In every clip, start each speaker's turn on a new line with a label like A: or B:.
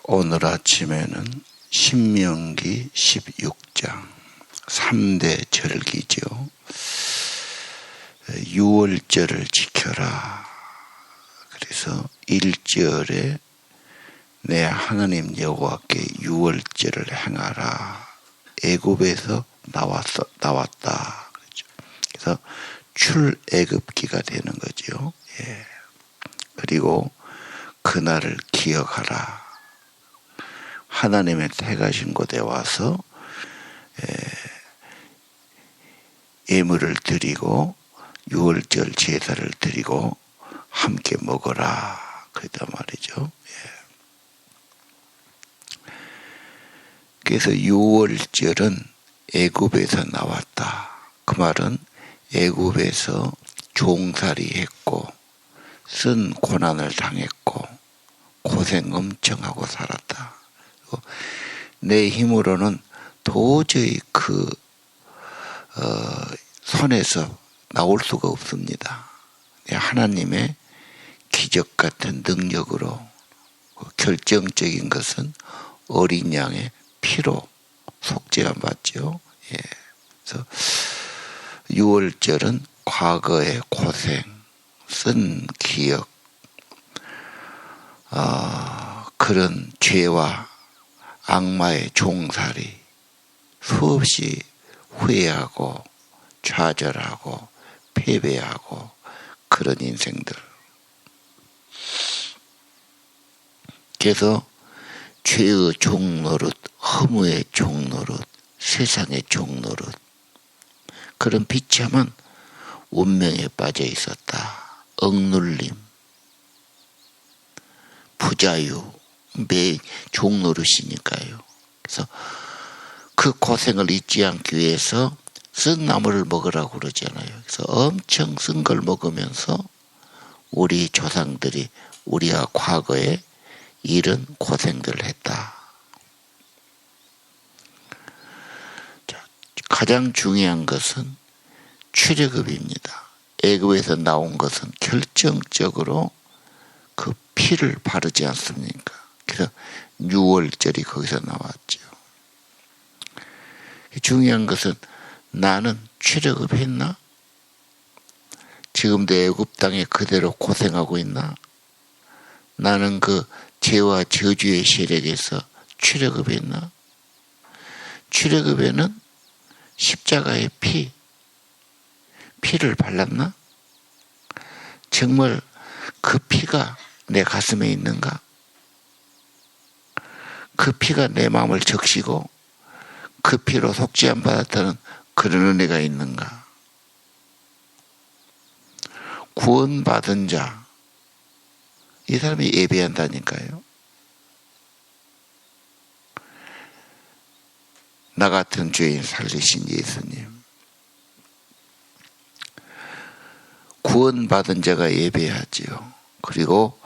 A: 오늘 아침에는 신명기 16장 3대 절기죠. 유월절을 지켜라. 그래서 1절에 내 하나님 여호와께 유월절을 행하라. 애굽에서 나왔다. 그래서 출애굽기가 되는 거죠. 그리고 그날을 기억하라. 하나님의 택하신 곳에 와서 예물을 드리고 유월절 제사를 드리고 함께 먹어라. 그랬단 말이죠. 그래서 유월절은 애굽에서 나왔다. 그 말은 애굽에서 종살이 했고 쓴 고난을 당했고 고생 엄청 하고 살았다. 내 힘으로는 도저히 그 손에서 나올 수가 없습니다. 하나님의 기적 같은 능력으로 결정적인 것은 어린 양의 피로 속죄함 받죠. 그래서 유월절은 과거의 고생, 쓴 기억, 그런 죄와 악마의 종살이 수없이 후회하고 좌절하고 패배하고 그런 인생들. 그래서 죄의 종노릇, 허무의 종노릇, 세상의 종노릇, 그런 비참한 운명에 빠져 있었다. 억눌림, 부자유, 매 종노릇이니까요. 그래서 그 고생을 잊지 않기 위해서 쓴 나물을 먹으라고 그러잖아요. 그래서 엄청 쓴 걸 먹으면서 우리 조상들이 우리가 과거에 이런 고생들을 했다. 자, 가장 중요한 것은 출애굽입니다. 애굽에서 나온 것은 결정적으로 그 피를 바르지 않습니까? 그래서 유월절이 거기서 나왔죠. 중요한 것은 나는 출애굽했나? 지금도 애굽 땅에 그대로 고생하고 있나? 나는 그 죄와 저주의 세력에서 출애굽했나? 출애굽에는 십자가의 피를 발랐나? 정말 그 피가 내 가슴에 있는가? 그 피가 내 마음을 적시고 그 피로 속죄함 받았다는 그런 은혜가 있는가? 구원받은 자, 이 사람이 예배한다니까요. 나 같은 죄인 살리신 예수님. 구원받은 자가 예배하지요. 그리고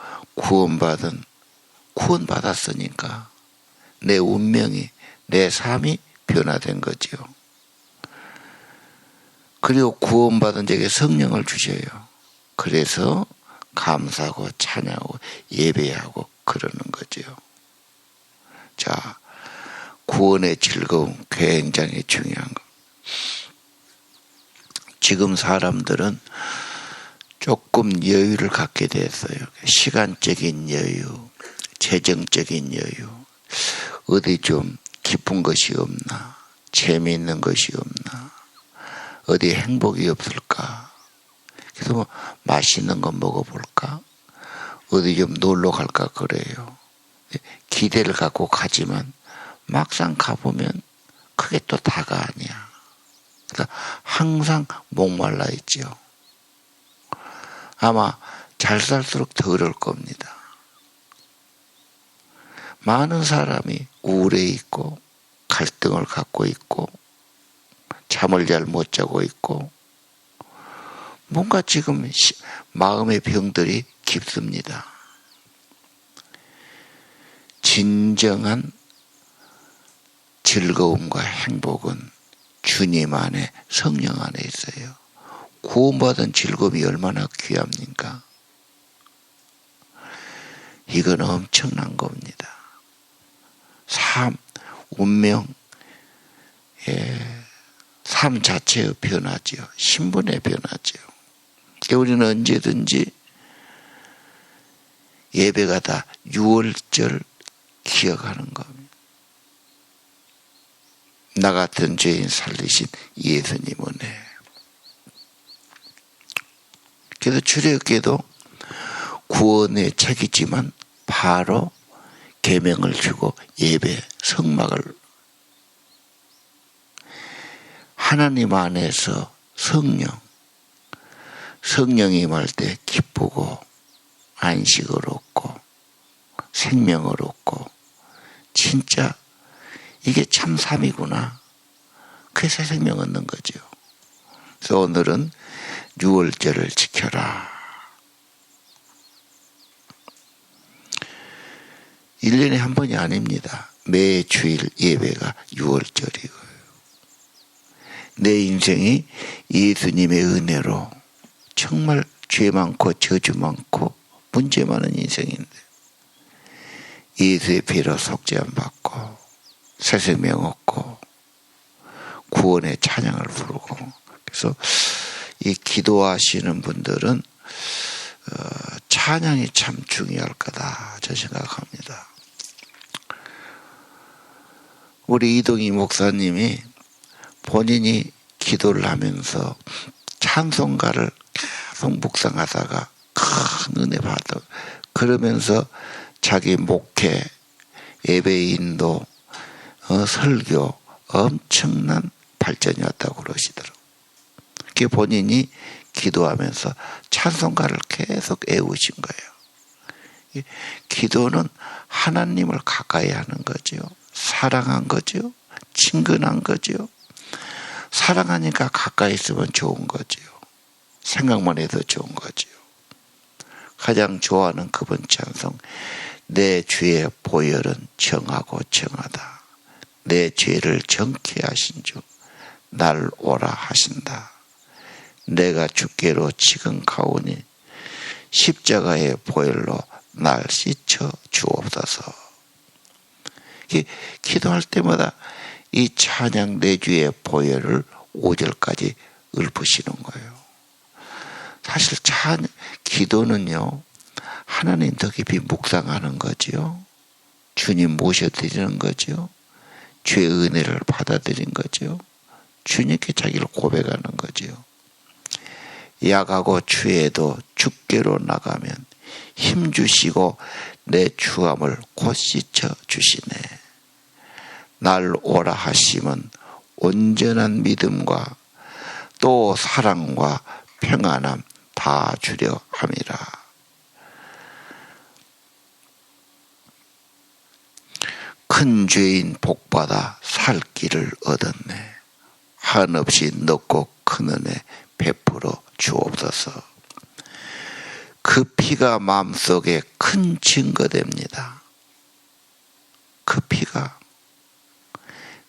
A: 구원받았으니까 내 운명이, 내 삶이 변화된 거지요. 그리고 구원받은 자에게 성령을 주셔요. 그래서 감사하고 찬양하고 예배하고 그러는 거지요. 자, 구원의 즐거움 굉장히 중요한 거. 지금 사람들은 조금 여유를 갖게 됐어요. 시간적인 여유, 재정적인 여유, 어디 좀 기쁜 것이 없나, 재미있는 것이 없나, 어디 행복이 없을까, 그래서 뭐 맛있는 거 먹어볼까, 어디 좀 놀러 갈까 그래요. 기대를 갖고 가지만 막상 가보면 그게 또 다가 아니야. 그러니까 항상 목말라 있죠. 아마 잘 살수록 더 어려울 겁니다. 많은 사람이 우울해 있고 갈등을 갖고 있고 잠을 잘 못 자고 있고 뭔가 지금 마음의 병들이 깊습니다. 진정한 즐거움과 행복은 주님 안에, 성령 안에 있어요. 구원받은 즐거움이 얼마나 귀합니까? 이건 엄청난 겁니다. 참 운명, 삶 자체의 변화지요. 신분의 변화지요. 우리는 언제든지 예배가 다 6월절 기억하는 겁니다. 나 같은 죄인 살리신 예수님 은혜. 그래서 출애굽기도 구원의 책이지만 바로 계명을 주고 예배 성막을 하나님 안에서 성령이 임할 때 기쁘고 안식을 얻고 생명을 얻고 진짜 이게 참 삶이구나. 그래서 생명 얻는 거죠. 그래서 오늘은 6월절을 지켜라. 1년에 한 번이 아닙니다. 매 주일 예배가 6월절이고요. 내 인생이 예수님의 은혜로 정말 죄 많고 저주 많고 문제 많은 인생인데 예수의 피로 속죄함 받고 새 생명 얻고 구원의 찬양을 부르고, 그래서 이 기도하시는 분들은 찬양이 참 중요할 거다 저 생각합니다. 우리 이동희 목사님이 본인이 기도를 하면서 찬송가를 계속 묵상하다가 큰 은혜 받아. 그러면서 자기 목회, 예배 인도, 설교 엄청난 발전이 왔다고 그러시더라고요. 그게 본인이 기도하면서 찬송가를 계속 애우신 거예요. 기도는 하나님을 가까이 하는 거죠. 사랑한 거죠. 친근한 거죠. 사랑하니까 가까이 있으면 좋은 거죠. 생각만 해도 좋은 거죠. 가장 좋아하는 그분 찬송, 내 죄의 보혈은 정하고 정하다. 내 죄를 정케 하신 주 날 오라 하신다. 내가 주께로 지금 가오니 십자가의 보혈로 날 씻어 주옵소서. 기도할 때마다 이 찬양 내 주의 보혈을 5절까지 읊으시는 거예요. 사실 기도는요, 하나님 더 깊이 묵상하는 거지요. 주님 모셔드리는 거죠. 죄의 은혜를 받아들인 거죠. 주님께 자기를 고백하는 거죠. 약하고 추해도 주께로 나가면 힘주시고 내 추함을 곧 씻어 주시네. 날 오라 하시면 온전한 믿음과 또 사랑과 평안함 다 주려 함이라. 큰 죄인 복받아 살 길을 얻었네. 한없이 높고 큰 은혜 베풀어 주옵소서. 그 피가 마음속에 큰 증거됩니다. 그 피가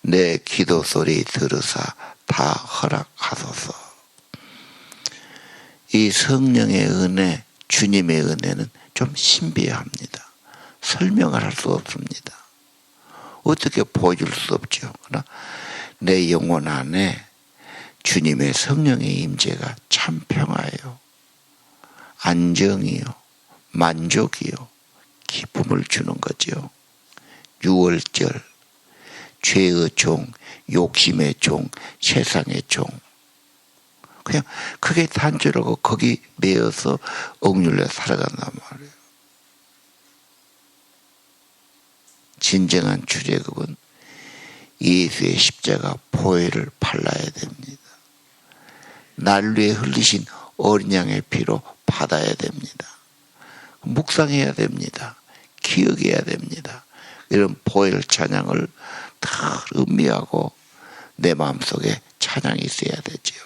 A: 내 기도 소리 들으사 다 허락하소서. 이 성령의 은혜, 주님의 은혜는 좀 신비합니다. 설명을 할 수 없습니다. 어떻게 보여줄 수 없죠. 그러나 내 영혼 안에 주님의 성령의 임재가 참 평화예요. 안정이요. 만족이요. 기쁨을 주는 거죠. 6월절, 죄의 종, 욕심의 종, 세상의 종. 그냥 그게 단죄라고 거기 매여서 억눌려 살아간단 말이에요. 진정한 출애굽은 예수의 십자가 보혈을 발라야 됩니다. 난루에 흘리신 어린 양의 피로 받아야 됩니다. 묵상해야 됩니다. 기억해야 됩니다. 이런 보혈 찬양을 다 음미하고 내 마음속에 찬양이 있어야 되지요.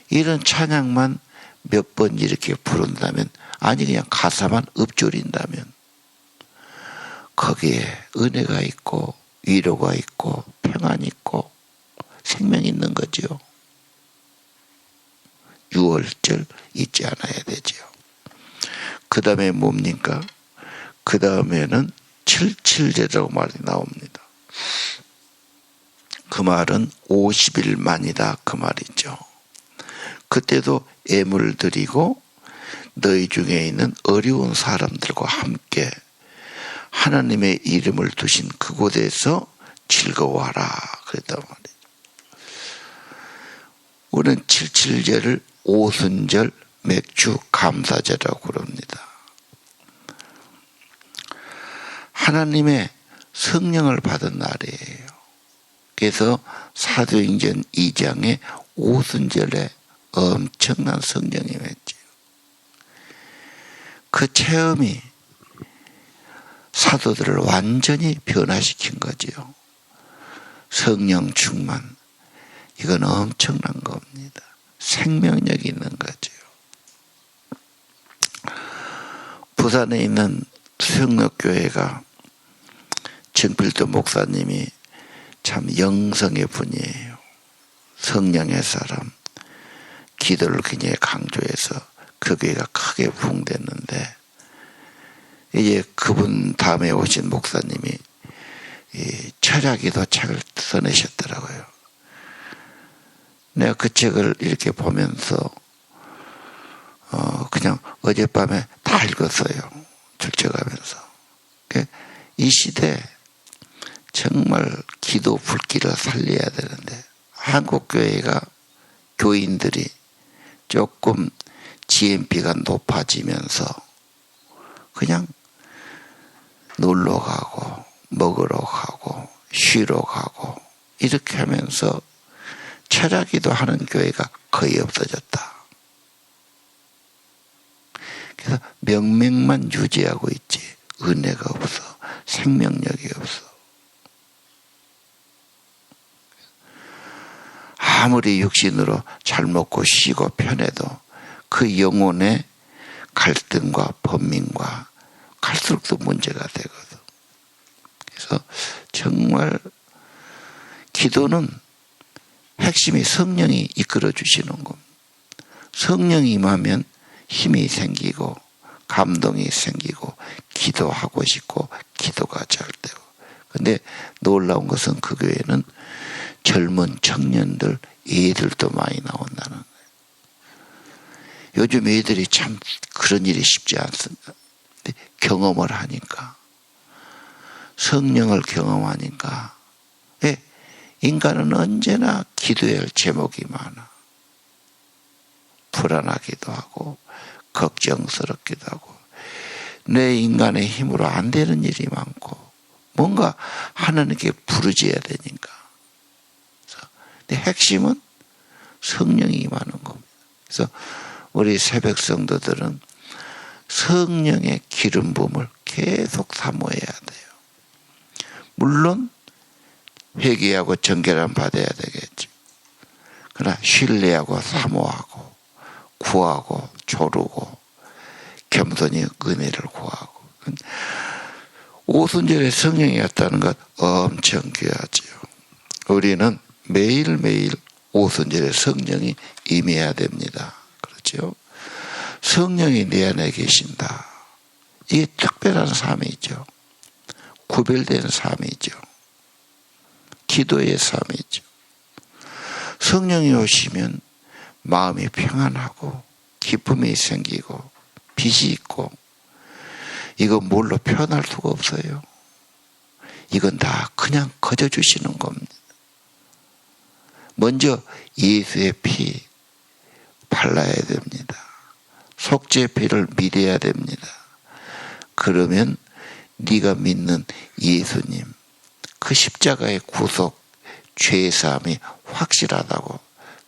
A: 이런 찬양만 몇 번 이렇게 부른다면, 아니 그냥 가사만 읊조린다면 거기에 은혜가 있고 위로가 있고 평안이 있고 생명이 있는 거죠. 6월절 잊지 않아야 되죠. 그 다음에 뭡니까? 그 다음에는 칠칠제라고 말이 나옵니다. 그 말은 50일 만이다 그 말이죠. 그때도 예물을 드리고 너희 중에 있는 어려운 사람들과 함께 하나님의 이름을 두신 그곳에서 즐거워하라 그랬단 말이에요. 우리는 칠칠제를 오순절 맥주 감사제라고 그럽니다. 하나님의 성령을 받은 날이에요. 그래서 사도행전 2장에 오순절에 엄청난 성령이 맺죠. 그 체험이 사도들을 완전히 변화시킨 거지요. 성령 충만, 이건 엄청난 겁니다. 생명력이 있는 거죠. 부산에 있는 수영록교회가 정필도 목사님이 참 영성의 분이에요. 성령의 사람, 기도를 굉장히 강조해서 그 교회가 크게 부흥됐는데, 이제 그분 다음에 오신 목사님이 이 철야기도 책을 써내셨더라고요. 내가 그 책을 이렇게 보면서 그냥 어젯밤에 다 읽었어요. 출첵하면서. 이 시대에 정말 기도 불길을 살려야 되는데, 한국교회가 교인들이 조금 GNP가 높아지면서 그냥 놀러 가고 먹으러 가고 쉬러 가고 이렇게 하면서 철야기도 하는 교회가 거의 없어졌다. 그래서 명맥만 유지하고 있지 은혜가 없어. 생명력이 없어. 아무리 육신으로 잘 먹고 쉬고 편해도 그 영혼의 갈등과 번민과 갈수록 더 문제가 되거든. 그래서 정말 기도는 핵심이 성령이 이끌어 주시는 겁니다. 성령이 임하면 힘이 생기고 감동이 생기고 기도하고 싶고 기도가 잘 되고. 근데 놀라운 것은 그 교회는 젊은 청년들, 애들도 많이 나온다는 거예요. 요즘 애들이 참 그런 일이 쉽지 않습니다. 근데 경험을 하니까, 성령을 경험하니까, 인간은 언제나 기도해야 할 제목이 많아. 불안하기도 하고 걱정스럽기도 하고 내 인간의 힘으로 안 되는 일이 많고 뭔가 하나님께 부르짖어야 되니까. 근데 핵심은 성령이 임하는 겁니다. 그래서 우리 새벽 성도들은 성령의 기름 부음을 계속 사모해야 돼요. 물론 회개하고 정결함 받아야 되겠죠. 그러나 신뢰하고 사모하고 구하고 조르고 겸손히 은혜를 구하고. 오순절에 성령이 왔다는 것 엄청 귀하지요. 우리는 매일매일 오순절에 성령이 임해야 됩니다. 그렇죠? 성령이 내 안에 계신다. 이게 특별한 삶이죠. 구별된 삶이죠. 기도의 삶이죠. 성령이 오시면 마음이 평안하고 기쁨이 생기고 빛이 있고, 이거 뭘로 표현할 수가 없어요. 이건 다 그냥 거저 주시는 겁니다. 먼저 예수의 피 발라야 됩니다. 속죄 피를 믿어야 됩니다. 그러면 네가 믿는 예수님, 그 십자가의 구속, 죄의 사함이 확실하다고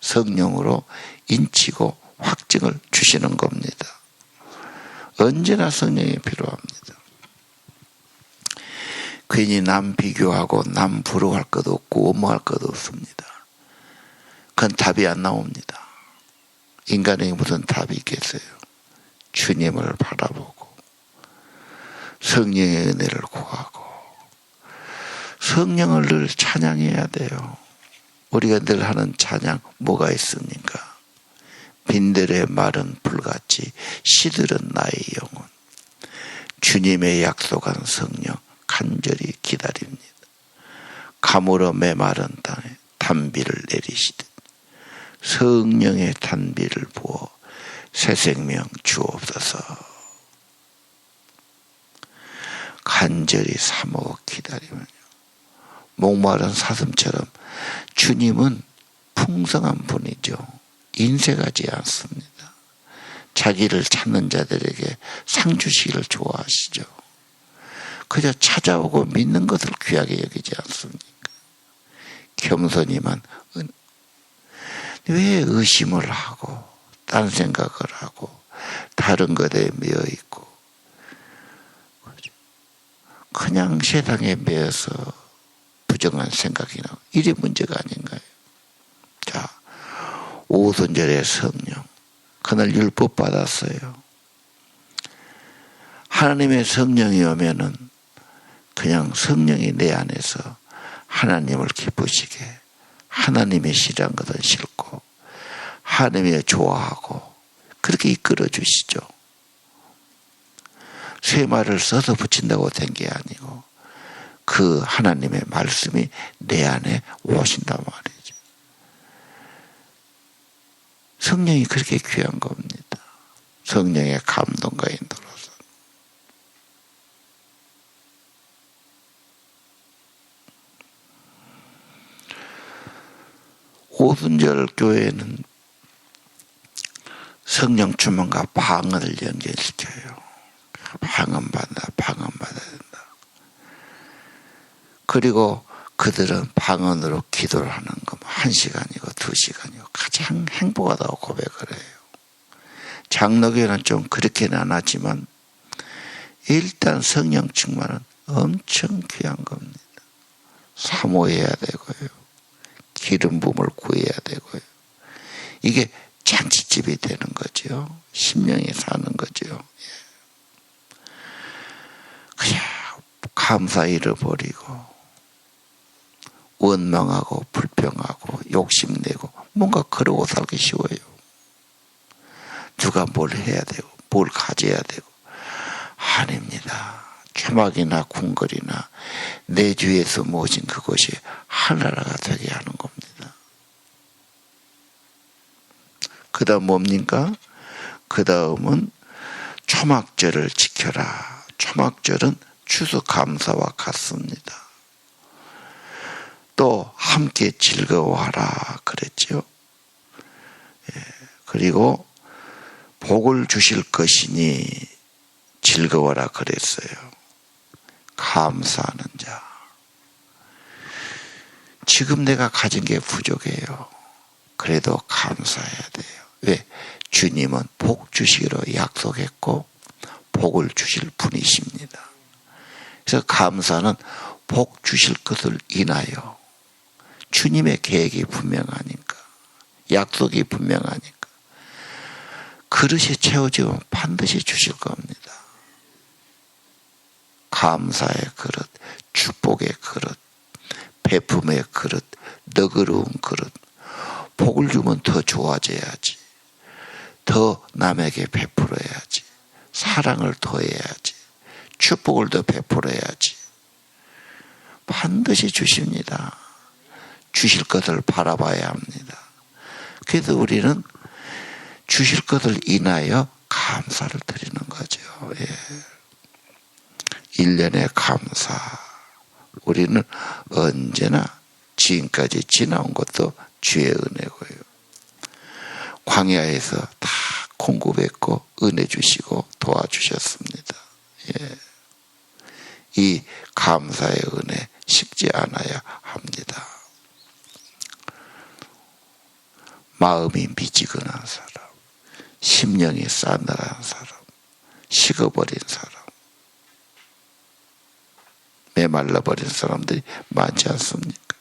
A: 성령으로 인치고 확증을 주시는 겁니다. 언제나 성령이 필요합니다. 괜히 남 비교하고 남 부러워할 것도 없고 원망할 것도 없습니다. 그건 답이 안 나옵니다. 인간에게 무슨 답이 있겠어요. 주님을 바라보고 성령의 은혜를 구하고 성령을 늘 찬양해야 돼요. 우리가 늘 하는 찬양 뭐가 있습니까? 빈들의 마른 불같이 시들은 나의 영혼, 주님의 약속한 성령 간절히 기다립니다. 가물어 메마른 땅에 단비를 내리시듯 성령의 단비를 부어 새 생명 주옵소서. 간절히 사모어 기다리면요, 목마른 사슴처럼 주님은 풍성한 분이죠. 인색하지 않습니다. 자기를 찾는 자들에게 상 주시기를 좋아하시죠. 그저 찾아오고 믿는 것을 귀하게 여기지 않습니까? 겸손히만. 왜 의심을 하고 딴 생각을 하고 다른 것에 매여 있고 그냥 세상에 매여서 부정한 생각이 나고, 이게 문제가 아닌가요? 자, 오순절의 성령, 그날 율법 받았어요. 하나님의 성령이 오면은 그냥 성령이 내 안에서 하나님을 기쁘시게, 하나님의 싫어한 것은 싫고 하나님의 좋아하고 그렇게 이끌어 주시죠. 쇠말을 써서 붙인다고 된 게 아니고 그 하나님의 말씀이 내 안에 오신단 말이죠. 성령이 그렇게 귀한 겁니다. 성령의 감동과 인도로서. 오순절 교회는 성령 충만과 방언을 연결시켜요. 방언 받아야 된다. 그리고 그들은 방언으로 기도를 하는 거 1시간이고 2시간이고 가장 행복하다고 고백을 해요. 장로교는 좀 그렇게는 안 하지만 일단 성령 충만은 엄청 귀한 겁니다. 사모해야 되고요, 기름 부음을 구해야 되고요. 이게 잔치집이 되는 거죠. 심령이 사는 거죠. 그냥 감사 잃어버리고 원망하고 불평하고 욕심내고 뭔가 그러고 살기 쉬워요. 누가 뭘 해야 되고 뭘 가져야 되고. 아닙니다. 초막이나 궁궐이나 내 주에서 모신 그것이 하나라가 되게 하는 겁니다. 그 다음 뭡니까? 그 다음은 초막절을 지켜라. 초막절은 추수감사와 같습니다. 또 함께 즐거워하라 그랬죠. 그리고 복을 주실 것이니 즐거워라 그랬어요. 감사하는 자. 지금 내가 가진 게 부족해요. 그래도 감사해야 돼요. 왜? 주님은 복 주시기로 약속했고 복을 주실 분이십니다. 그래서 감사는 복 주실 것을 인하여 주님의 계획이 분명하니까, 약속이 분명하니까 그릇이 채워지면 반드시 주실 겁니다. 감사의 그릇, 축복의 그릇, 베품의 그릇, 너그러운 그릇. 복을 주면 더 좋아져야지. 더 남에게 베풀어야지. 사랑을 더해야지. 축복을 더 베풀어야지. 반드시 주십니다. 주실 것을 바라봐야 합니다. 그래서 우리는 주실 것을 인하여 감사를 드리는 거죠. 1년의 감사. 우리는 언제나 지금까지 지나온 것도 주의 은혜고요. 광야에서 다 공급했고 은혜 주시고 도와주셨습니다. 이 감사의 은혜 식지 않아야 합니다. 마음이 미지근한 사람, 심령이 싸늘한 사람, 식어버린 사람, 메말라버린 사람들이 많지 않습니까?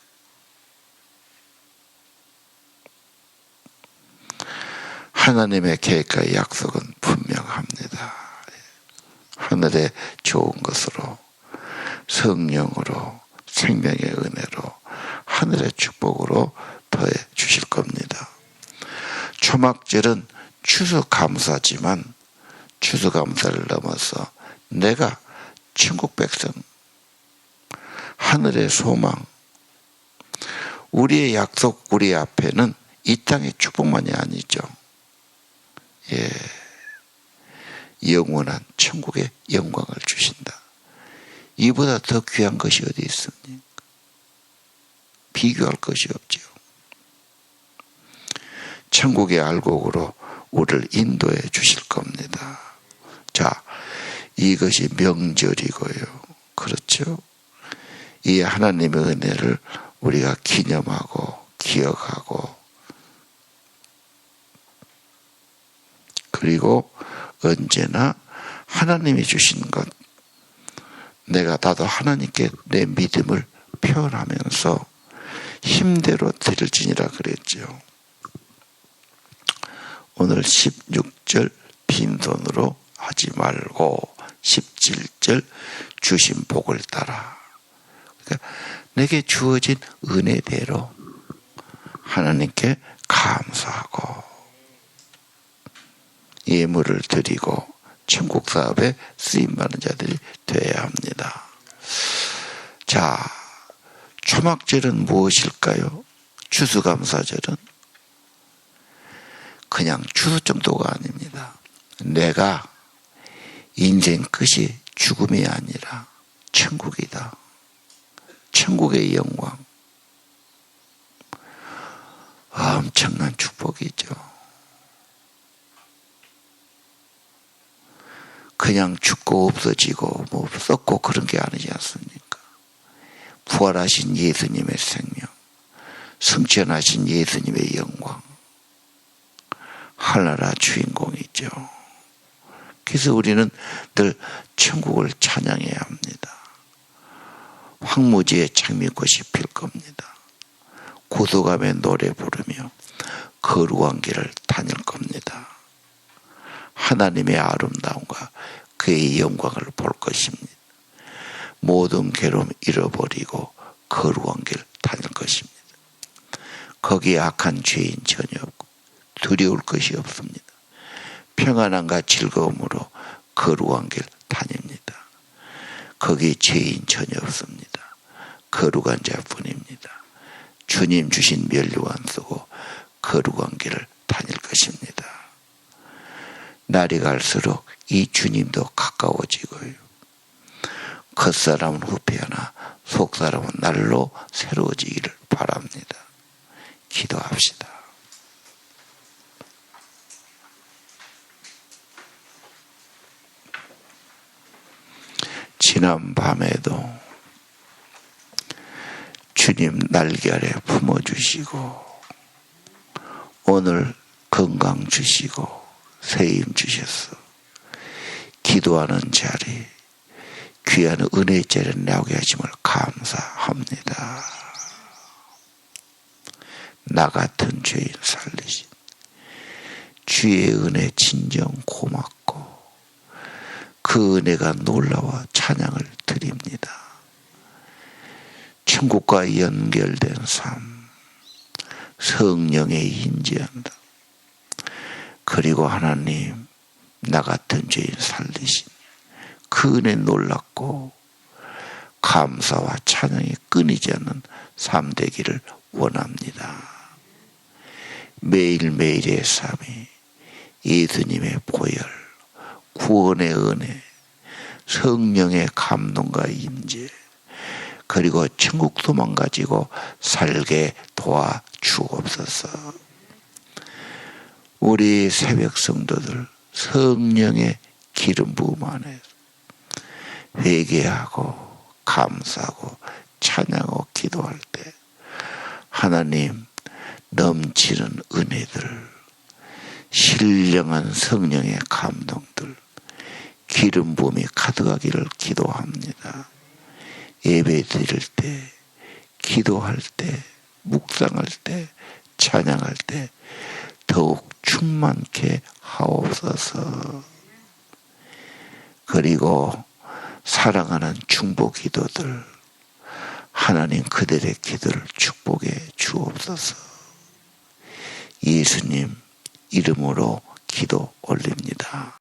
A: 하나님의 계획과 약속은 분명합니다. 하늘의 좋은 것으로, 성령으로, 생명의 은혜로, 하늘의 축복으로 더해 주실 겁니다. 초막절은 추수감사지만 추수감사를 넘어서 내가 천국 백성, 하늘의 소망, 우리의 약속, 우리 앞에는 이 땅의 축복만이 아니죠. 예, 영원한 천국의 영광을 주신다. 이보다 더 귀한 것이 어디 있습니까? 비교할 것이 없죠. 천국의 알곡으로 우리를 인도해 주실 겁니다. 자, 이것이 명절이고요. 그렇죠? 이 하나님의 은혜를 우리가 기념하고 기억하고, 그리고 언제나 하나님이 주신 것, 나도 하나님께 내 믿음을 표현하면서 힘대로 드릴지니라 그랬죠. 오늘 16절 빈손으로 하지 말고 17절 주신 복을 따라. 그러니까 내게 주어진 은혜대로 하나님께 감사하고 예물을 드리고 천국 사업에 쓰임받는 자들이 되어야 합니다. 자, 초막절은 무엇일까요? 추수감사절은 그냥 추수 정도가 아닙니다. 내가 인생 끝이 죽음이 아니라 천국이다. 천국의 영광. 엄청난 축복이죠. 그냥 죽고 없어지고 뭐 썩고 그런 게 아니지 않습니까? 부활하신 예수님의 생명, 승천하신 예수님의 영광, 하늘나라 주인공이죠. 그래서 우리는 늘 천국을 찬양해야 합니다. 황무지에 장미꽃이 필 겁니다. 고소감에 노래 부르며 거룩한 길을 다닐 겁니다. 하나님의 아름다움과 그의 영광을 볼 것입니다. 모든 괴로움 잃어버리고 거룩한 길 다닐 것입니다. 거기에 악한 죄인 전혀 없고 두려울 것이 없습니다. 평안함과 즐거움으로 거룩한 길 다닙니다. 거기 죄인 전혀 없습니다. 거룩한 자뿐입니다. 주님 주신 면류관 쓰고 거룩한 길을 다닐 것입니다. 날이 갈수록 이 주님도 가까워지고요. 겉사람은 후패하나 속사람은 날로 새로워지기를 바랍니다. 기도합시다. 지난 밤에도 주님 날개 아래 품어주시고 오늘 건강 주시고 세임 주셔서 기도하는 자리, 귀한 은혜의 자리에 나오게 하심을 감사합니다. 나 같은 죄인 살리신 주의 은혜 진정 고맙고 그 은혜가 놀라워 찬양을 드립니다. 천국과 연결된 삶, 성령의 인지한다. 그리고 하나님, 나 같은 죄인 살리신 그 은혜 놀랍고 감사와 찬양이 끊이지 않는 삶 되기를 원합니다. 매일매일의 삶이 예수님의 보혈, 구원의 은혜, 성령의 감동과 임재, 그리고 천국 소망 가지고 살게 도와주옵소서. 우리 새벽 성도들 성령의 기름 부음 안에 회개하고 감사하고 찬양하고 기도할 때 하나님 넘치는 은혜들, 신령한 성령의 감동들, 기름 부음이 가득하기를 기도합니다. 예배 드릴 때, 기도할 때, 묵상할 때, 찬양할 때 더욱 충만케 하옵소서. 그리고 사랑하는 중보 기도들, 하나님 그들의 기도를 축복해 주옵소서. 예수님 이름으로 기도 올립니다.